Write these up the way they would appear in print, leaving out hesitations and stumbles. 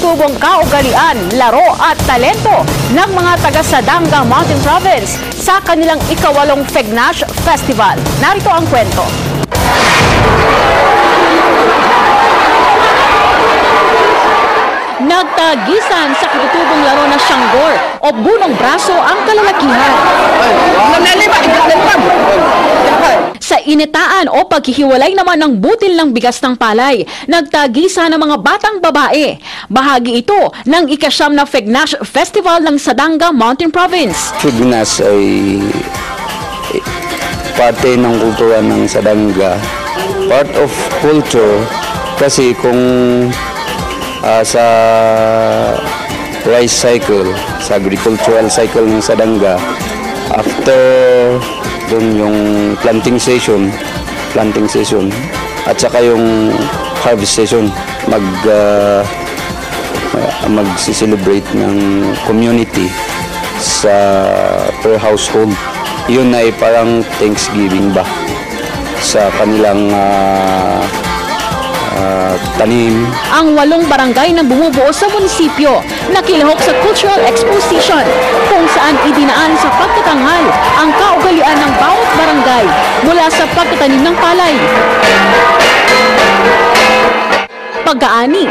katutubong kaugalian, laro at talento ng mga taga Sadanga Mountain Province sa kanilang ika-8 Fegnash Festival. Narito ang kwento. Nagtagisan sa katutubong laro na Shanggor o bunong braso ang kalalakihan. Sa initaan o paghihiwalay naman ng butil ng bigas ng palay, nagtagisa ng mga batang babae. Bahagi ito ng ika-9 na Fegnash Festival ng Sadanga Mountain Province. Fegnash ay parte ng kultura ng Sadanga. Part of culture kasi kung sa rice cycle, sa agricultural cycle ng Sadanga, after doon yung planting season at saka yung harvest season, mag-celebrate ng community sa per household. Yun ay parang Thanksgiving ba sa kanilang tanim. Ang 8 barangay na bumubuo sa munisipyo nakilahok sa Cultural Exposition kung saan idinaan sa pagtatanghal ang kaugalian ng bawat barangay mula sa pagtatanim ng palay, pag-aani,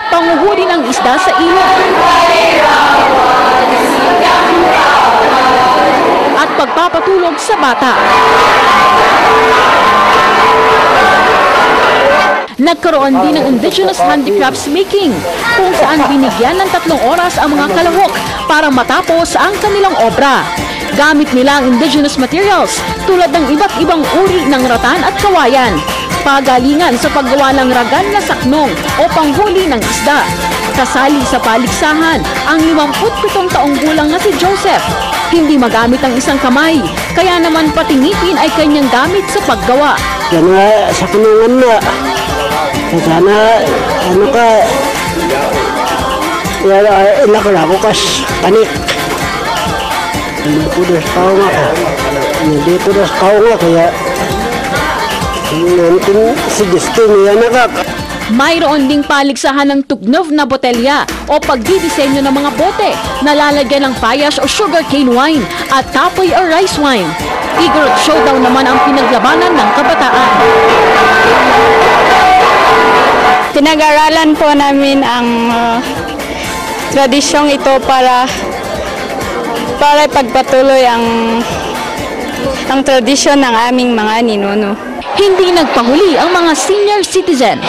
panguhuli ng isda sa ilog, at pagpapatulog sa bata. Nagkaroon din ng indigenous handicrafts making kung saan binigyan ng 3 oras ang mga kalahok para matapos ang kanilang obra. Gamit nila ang indigenous materials tulad ng iba't ibang uri ng ratan at kawayan. Pagalingan sa paggawa ng ragan na saknong o panghuli ng isda. Kasali sa paligsahan ang 57 taong gulang na si Joseph. Hindi magamit ang isang kamay, kaya naman pati ngipin ay kanyang gamit sa paggawa. Yan nga, sa kanungan na. Sana, ano ka, ilako kas panik. Hindi po na sa tao nga. Hindi po na sa tao nga, kaya nantin si Justin, yan nakak. Mayroon ding paligsahan ng tugnov na botelya o pagdidisenyo ng mga bote na lalagyan ng payas o sugarcane wine at kapoy o rice wine. Igorot showdown naman ang pinaglabanan ng kabataan. Pinag-aralan po namin ang tradisyong ito para ipagpatuloy ang tradisyon ng aming mga ninuno. Hindi nagpahuli ang mga senior citizen.